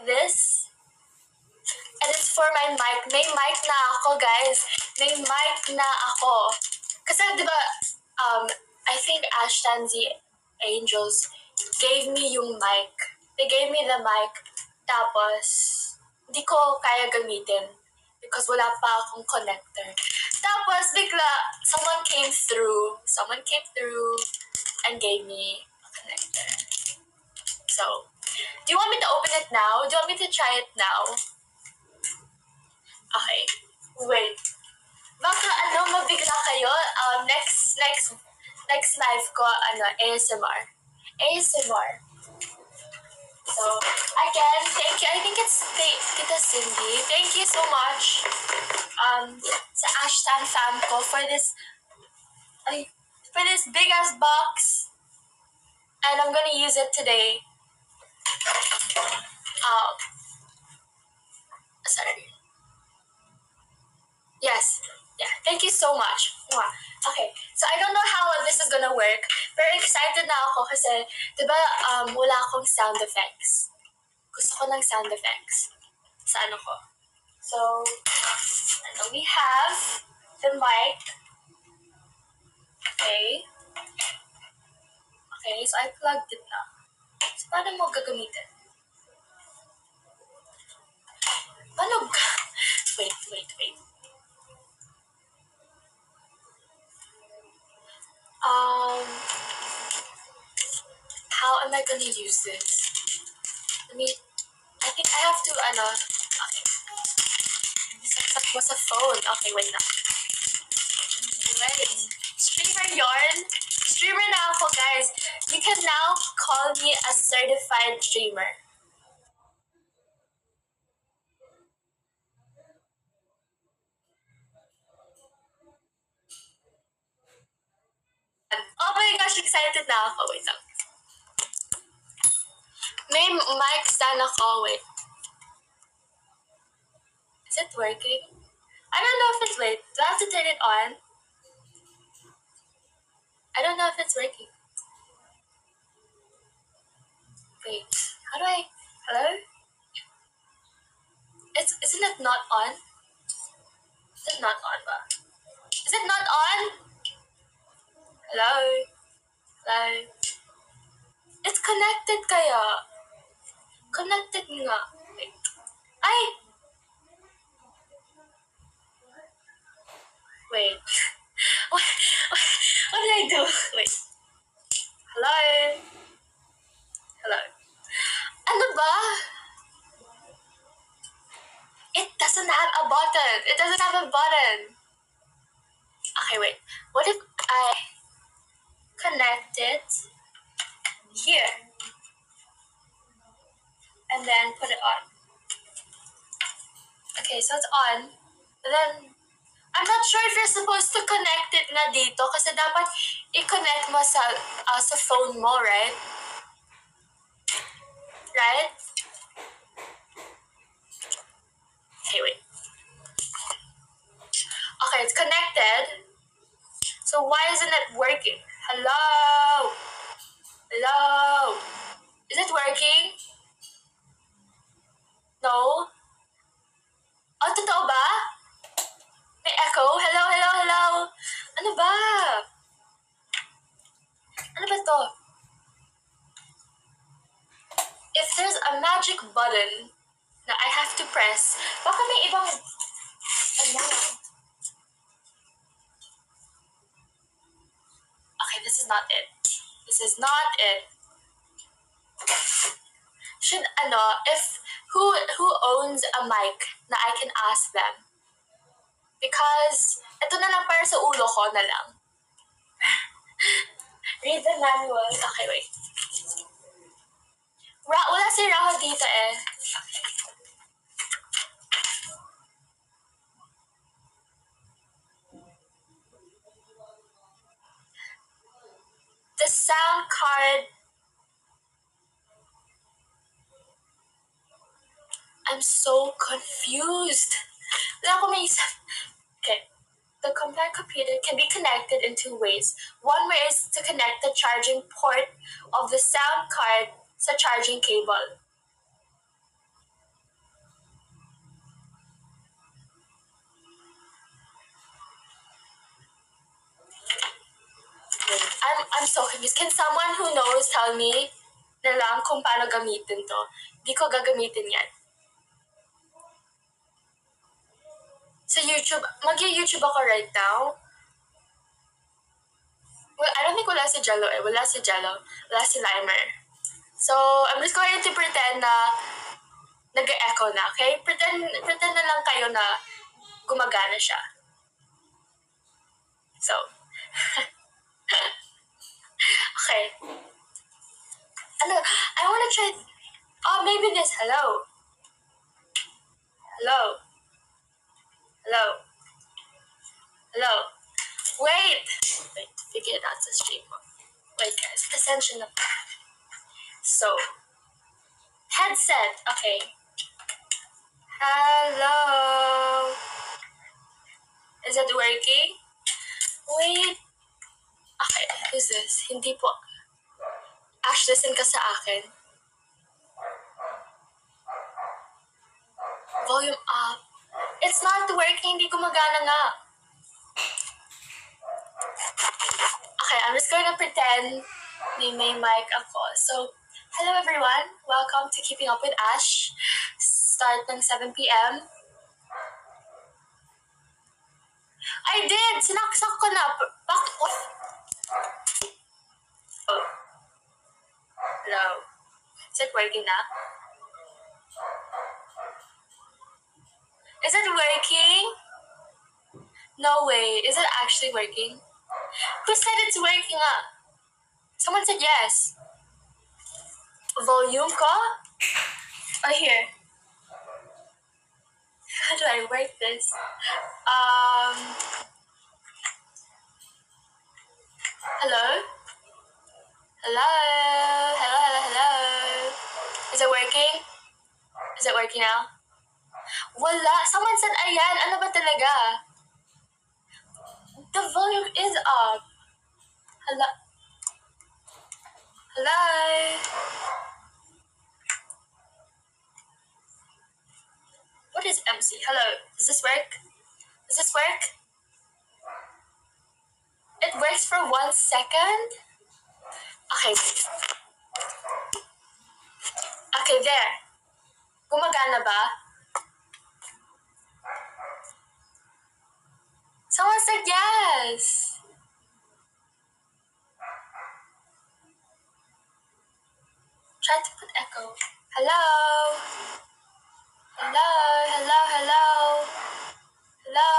this. And it's for my mic. May mic na ako, guys. May mic na ako. Kasi, di ba, I think Ashton Z Angels gave me yung mic. They gave me the mic. Tapos, hindi ko kaya gamitin because wala pa akong connector. Tapos, bigla, someone came through and gave me a connector. So, do you want me to open it now? Do you want me to try it now? Okay. Wait. Baka mabigla kayo. Next live ko, ASMR. So, again, thank you. I think it's Tita Cindy. Thank you so much sa Ashton fam ko for this big ass box. And I'm gonna use it today. Sorry. Yes. Yeah. Thank you so much. Okay. So I don't know how this is gonna work. Very excited na ako kasi, diba, wala akong sound effects. Gusto ko ng sound effects sa ko. So, we have the mic. Okay. Okay, so I plugged it na. So, paano mo gagamitin? Wait. How am I gonna use this? I think I have to, okay. Saksak mo sa phone. Okay, wait na. Wait. Streamer na ako, guys. You can now call me a certified streamer. Oh my gosh, excited na ako. Wait lang. May mic stand ako. Wait. Is it working? I don't know if it's, wait. Do I have to turn it on? I don't know if it's working. Wait. How do I, hello? Isn't it not on? Is it not on ba? Is it not on? Hello? It's connected kaya. Connected nga. Wait. Ay! Wait. What did I do? Wait. Hello? Ano ba? It doesn't have a button. Okay, wait. What if I connect it here and then put it on? Okay, so it's on. But then, I'm not sure if you're supposed to connect it na dito kasi dapat i-connect mo sa phone mo, right? Right? Okay, wait. Okay, it's connected. So why isn't it working? Hello? Is it working? No? Oh, totoo ba? May echo? Hello? Ano ba? Ano ba to? If there's a magic button na I have to press, baka may ibang, Okay, this is not it. Should, if, who owns a mic na I can ask them? Because, ito na lang para sa ulo ko na lang. Read the manual. Okay, wait. Wala si Raho dito eh. The sound card. I'm so confused. Okay. The compact computer can be connected in two ways. One way is to connect the charging port of the sound card sa charging cable. to use. Can someone who knows tell me na lang kung paano gamitin to? Di ko gagamitin yan. Sa YouTube, mag-YouTube ako right now. Well, I don't think wala si Gello eh. Wala si Gello. Wala si Limer. So, I'm just going to pretend na nag-echo na, okay? Pretend na lang kayo na gumagana siya. So, okay. Ano, I wanna try, maybe this, hello. Hello. Hello. Hello. Wait, figure it out sa stream mo. Wait guys, pasensya na po. So, headset, okay. Hello. Is it working? Wait. Okay, who's this? Hindi po. Ash, listen ka sa akin. Volume up. It's not working, hindi gumagana nga. Okay, I'm just going to pretend may mic ako. So, hello everyone. Welcome to Keeping Up with Ash. Start ng 7 p.m. I did! Sinaksak ko na. Back off. Oh. Hello. Is it working na? Is it working? No way. Is it actually working? Who said it's working ah? Someone said yes. Volume ko? Oh, here. How do I work this? Hello? Hello? Hello, hello, hello? Is it working? Is it working now? Wala. Someone said ayan. Ano ba talaga? The volume is up. Hello? Hello? What is MC? Hello? Does this work? Does this work? It works for 1 second? Okay. Okay, there. Gumagana ba? Someone said yes. Try to put echo. Hello? Hello? Hello? Hello? Hello?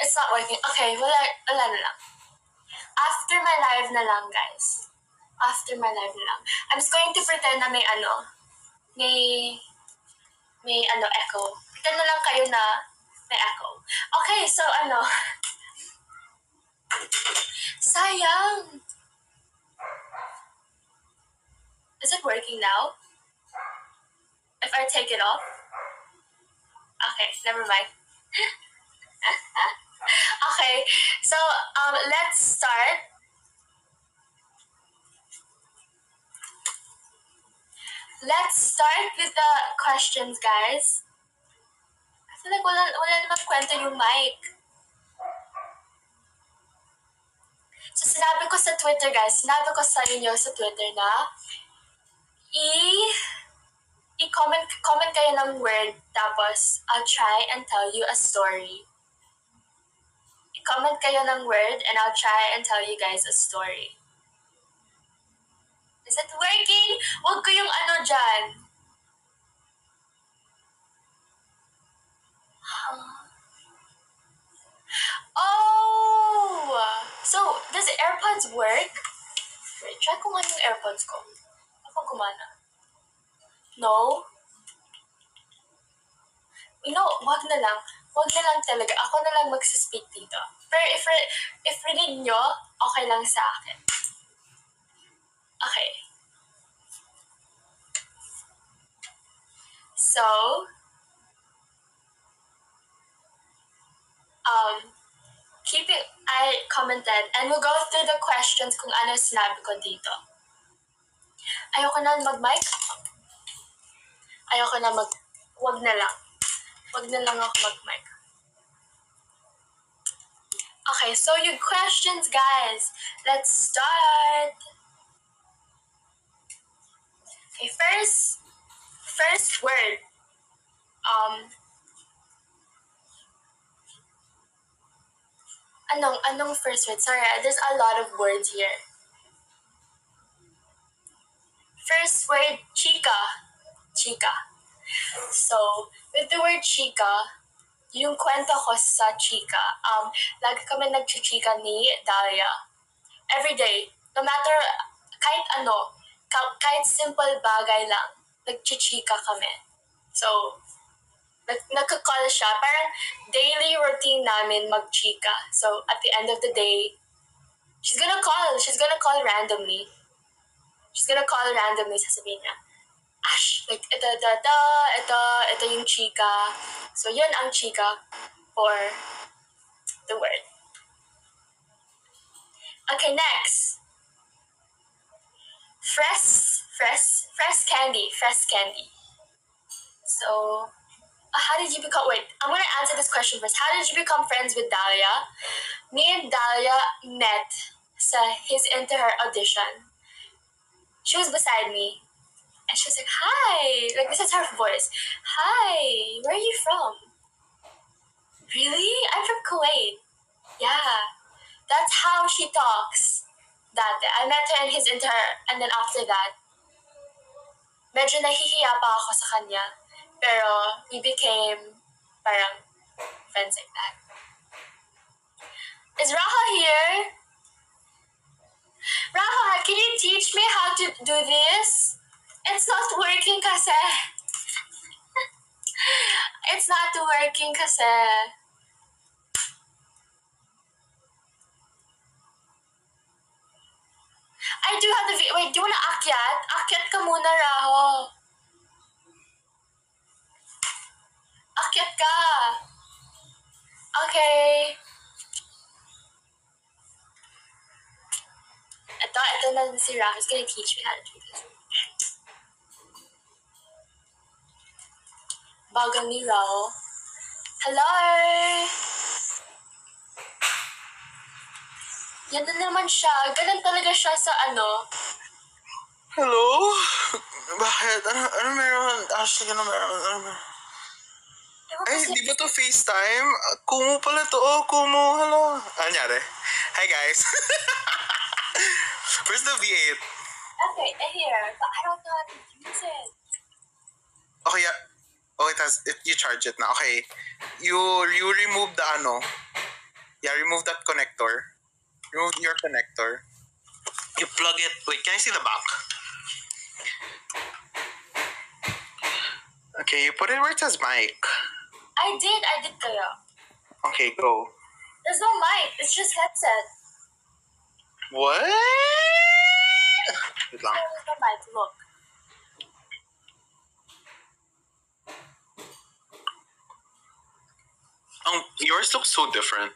It's not working. Okay, wala na lang. After my live na lang, guys. After my live na lang. I'm just going to pretend na may echo. Pretend na lang kayo na may echo. Okay, so sayang. Is it working now? If I take it off? Okay, never mind. Okay, so let's start. Let's start with the questions, guys. I feel like wala namang kwento yung mic. So sinabi ko sa Twitter, guys, sinabi ko sa inyo sa Twitter na i-comment kayo ng word, tapos I'll try and tell you a story. I-comment kayo ng word and I'll try and tell you guys a story. Is it working? Huwag ko yung dyan. Oh! So, does AirPods work? Wait, try ko nga yung AirPods ko. Ako gumana. No? Wag na lang. Wag na lang talaga. Ako na lang magsispeak dito. Pero if rinig nyo, okay lang sa akin. Okay. So, I commented, and we'll go through the questions kung ano sinabi ko dito. Ayoko na mag-mic. Wag na lang. Wag na lang ako mag-mic. Okay, so your questions, guys. Let's start. Okay, first word. Anong first word? Sorry, there's a lot of words here. First word, chika. Chika. So, with the word chika, yung kwento ko sa chika, lagi kami nagchichika ni Dalia. Every day, no matter kahit ano, kahit simple bagay lang, nagchichika kami. So, nagka-call siya. Parang daily routine namin magchika. So, at the end of the day, she's gonna call. She's gonna call randomly. Sasabihin niya, Ash, like, ito yung chika. So, yun ang chika for the word. Okay, next. Fresh candy. So, how did you become, wait, I'm gonna answer this question first. How did you become friends with Dahlia? Me and Dahlia met sa his Into Her audition. She was beside me. And she was like, hi. Like, this is her voice. Hi, where are you from? Really? I'm from Kuwait. Yeah. That's how she talks. I met her in his Into Her. And then after that, medyo nahihiya pa ako sa kanya. Pero we became parang friends like that. Is Raha here? Raha, can you teach me how to do this? It's not working kasi. It's not working kasi. I do have the video. Wait, do you wanna akyat? Akyat ka muna, Raho. Akyat ka. Okay. Ito na si Raho. He's gonna teach me how to do this. Bagal ni Raho. Hello? Yan na naman siya. Ganun talaga siya sa ano. Hello? Bakit? Ano meron? Ashley, ano meron? Ay, di ba to FaceTime? Kumu pala to. Oh, Kumu. Hello. Ano nangyari? Hi, guys. Where's the V8? Okay, here. But I don't know how to use it. Okay, yeah. Oh, you charge it na. Okay. You remove the ano. Yeah, remove that connector. Remove your connector. You plug it. Wait, can I see the back? Okay, you put it where it says mic. I did kaya. Okay, go. There's no mic. It's just headset. What? Wait lang. There's no mic. Look. Yours looks so different.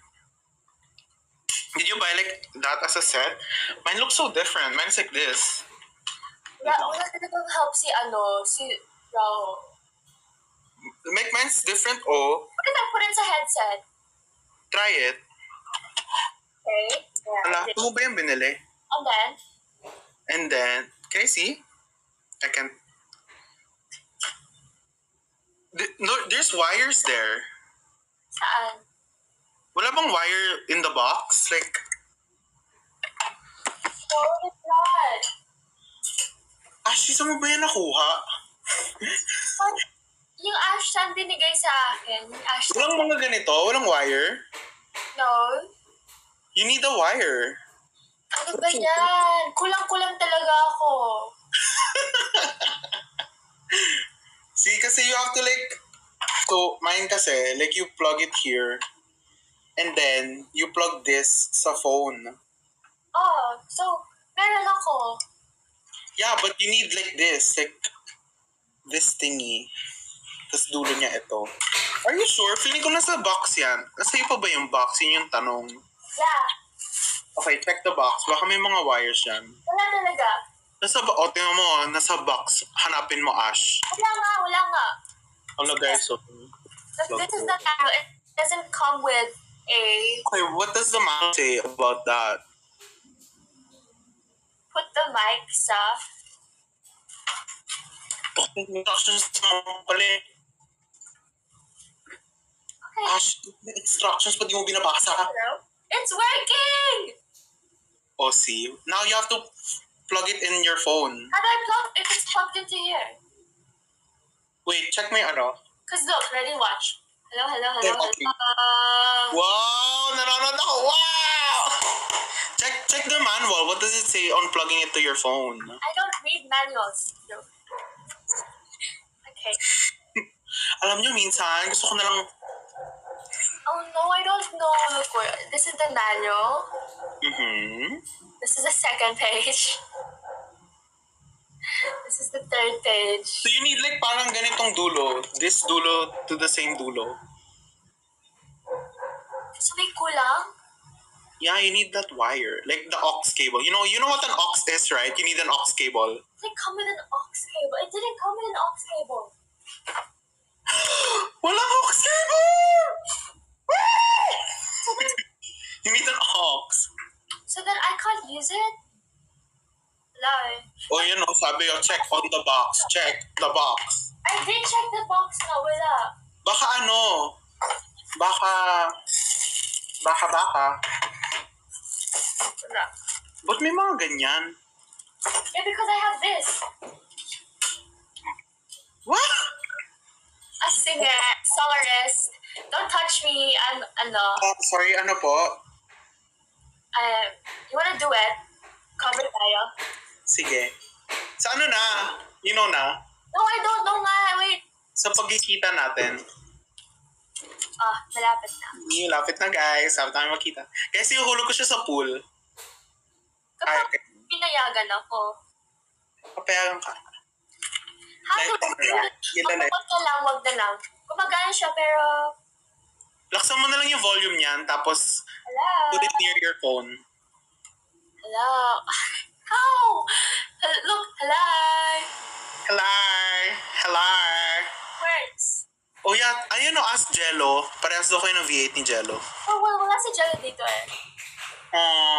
Did you buy like that as a set? Mine looks so different. Mine's like this. Wala talagang help si Raho. Make mine's different. Oh, What did I put into headset? try it. Okay. Yeah. Ala, ito mo ba yung binili? And then? And then, can I see? I can. No, there's wires there. Saan? Wala bang wire in the box? Like, No, it's not. Ashley, saan mo ba yan nakuha? Yung Ashtan binigay sa akin. Walang mga ganito? Walang wire? No. You need a wire. Ano ba yan? Kulang-kulang talaga ako. See, kasi you have to like, so mine kasi, like you plug it here, and then you plug this sa phone. Oh, so, meron ako. Yeah, but you need like this this thingy. Tapos dulo niya ito. Are you sure? Feeling ko nasa box yan. Nasa iyo pa ba yung box? Yun yung tanong. Yeah. Okay, check the box. Baka may mga wires yan. Wala talaga. Tingnan mo, nasa box. Hanapin mo, Ash. Wala nga. Ano guys, so... This is the arrow. It doesn't come with Okay, what does the manual say about that? Put the mic sa... Instructions pala eh. Okay. Ash, instructions pa di mo binabasa. Hello? It's working! Oh, see? Now you have to plug it in your phone. How do I plug if it's plugged into here? Wait, check my ano. Cause look, ready, watch. Hello, hello, hello, Okay. hello. Wow! Nanonood ako! Wow! Check the manual. What does it say on plugging it to your phone? I don't read manuals. No. Okay. Alam nyo, minsan, gusto ko na lang... Oh no, I don't know. Look, this is the manual. Mm-hmm. This is the second page. This is the third page. So you need like parang ganitong dulo. This dulo to the same dulo. So may kulang? Yeah, you need that wire. Like the aux cable. You know what an aux is, right? You need an aux cable. It didn't come with an aux cable. It didn't come with an aux cable. Walang aux cable! So then, You need an aux. so then I can't use it? No. Oh, you know, sabi yo, check on the box. Check the box. I did check the box na wala. Baka ano? Baka... Wala. Ba't may mga ganyan? Yeah, because I have this. What? A singer, soloist. Don't touch me. I'm ano. Sorry, ano po? You wanna do it? Cover tayo. Sige. Sa ano na? You know na? No, I don't know nga. Wait. Sa pagkikita natin. Malapit na. Lapit na guys. Sabi tayo makita. Guys, ihulog ko siya sa pool. Kapag pinayagan ako. Papayagan ka. Wag na lang. Gumagana siya pero... Laksan mo na lang yung volume niyan, tapos Hello? put it near your phone. Hello? How? Look, hello? Hello! Hello! Words. Oh yeah, ayun o, ask Gello. Parehas daw kayo ng V8 ni Gello. Oh, well, wala si Jello dito eh. Aww.